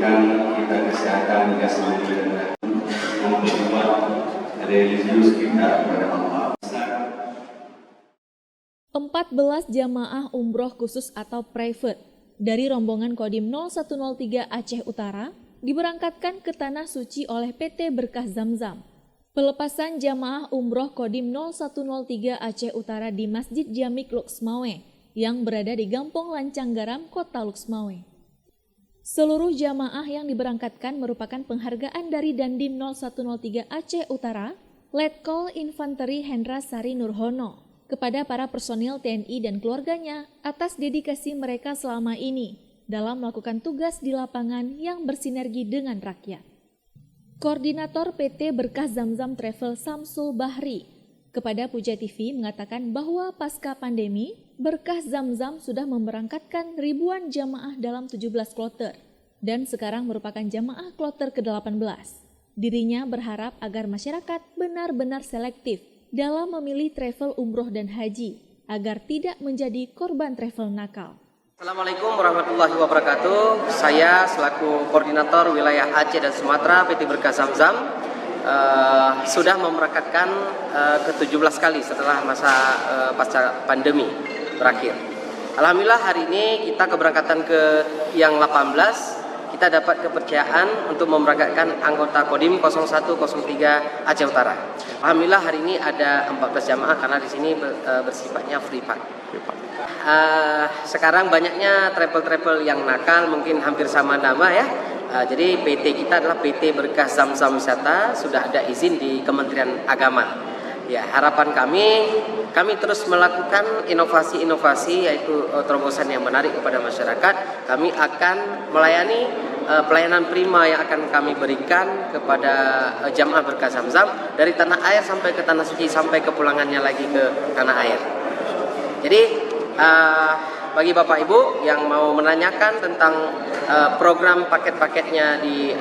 memberikan kita kesehatan yang sempurna untuk membuat religius kita kepada Allah. 14 jamaah umroh khusus atau private dari rombongan Kodim 0103 Aceh Utara diberangkatkan ke Tanah Suci oleh PT Berkah Zamzam. Pelepasan jamaah umroh Kodim 0103 Aceh Utara di Masjid Jamik Luxmawe yang berada di Gampong Lancang Garam, Kota Luxmawe. Seluruh jamaah yang diberangkatkan merupakan penghargaan dari Dandim 0103 Aceh Utara, Letkol Infanteri Hendra Sari Nurhono, kepada para personil TNI dan keluarganya atas dedikasi mereka selama ini dalam melakukan tugas di lapangan yang bersinergi dengan rakyat. Koordinator PT Berkah Zamzam Travel Samsul Bahri kepada Puja TV mengatakan bahwa pasca pandemi, Berkah Zamzam sudah memberangkatkan ribuan jamaah dalam 17 kloter dan sekarang merupakan jamaah kloter ke-18. Dirinya berharap agar masyarakat benar-benar selektif dalam memilih travel umroh dan haji agar tidak menjadi korban travel nakal. Assalamualaikum warahmatullahi wabarakatuh. Saya selaku koordinator wilayah Aceh dan Sumatera PT Berkah Zamzam sudah memberangkatkan ke-17 kali setelah masa pasca pandemi berakhir. Alhamdulillah hari ini kita keberangkatan ke yang 18. Kita dapat kepercayaan untuk memberangkatkan anggota Kodim 0103 Aceh Utara. Alhamdulillah hari ini ada 14 jamaah karena di sini bersifatnya free park. Sekarang banyaknya travel-travel yang nakal, mungkin hampir sama nama ya. Jadi PT kita adalah PT Berkah Zamzam Wisata, sudah ada izin di Kementerian Agama. Ya, harapan kami terus melakukan inovasi-inovasi yaitu terobosan yang menarik kepada masyarakat. Kami akan melayani pelayanan prima yang akan kami berikan kepada jamaah Berkah Zamzam dari tanah air sampai ke Tanah Suci sampai kepulangannya lagi ke tanah air. Jadi bagi Bapak Ibu yang mau menanyakan tentang program paket-paketnya di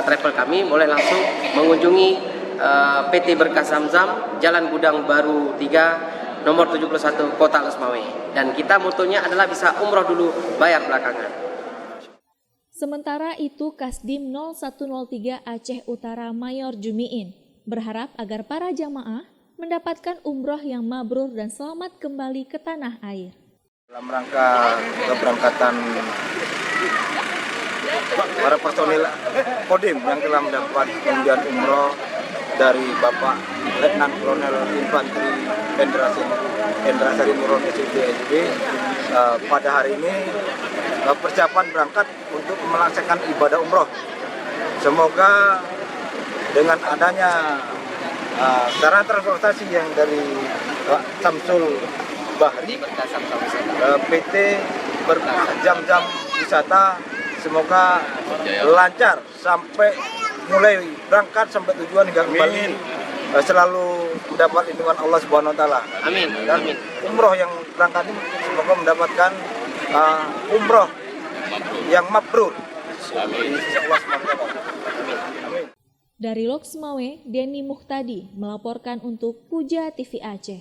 travel kami, boleh langsung mengunjungi PT Berkah Zamzam, Jalan Gudang Baru 3, nomor 71, Kota Luxmawe. Dan kita motonya adalah bisa umroh dulu, bayar belakangan. Sementara itu, Kasdim 0103 Aceh Utara Mayor Jumiin berharap agar para jamaah mendapatkan umroh yang mabrur dan selamat kembali ke tanah air. Dalam rangka keberangkatan para personil Kodim yang telah mendapat undian umroh dari Bapak Letnan Kolonel Infanteri Hendra Sari Nurhono SPSB, pada hari ini persiapan berangkat untuk melaksanakan ibadah umroh. Semoga dengan adanya sarana transportasi yang dari Samsul Bahri, PT Berkah Zamzam Wisata, semoga lancar sampai mulai berangkat sampai tujuan hingga kembali selalu mendapat lindungan Allah Subhanahu wa taala. Amin. Dan umroh yang berangkat ini semoga mendapatkan umroh yang mabrur. Amin. Dari Luxmawe, Denny Muhtadi melaporkan untuk Puja TV Aceh.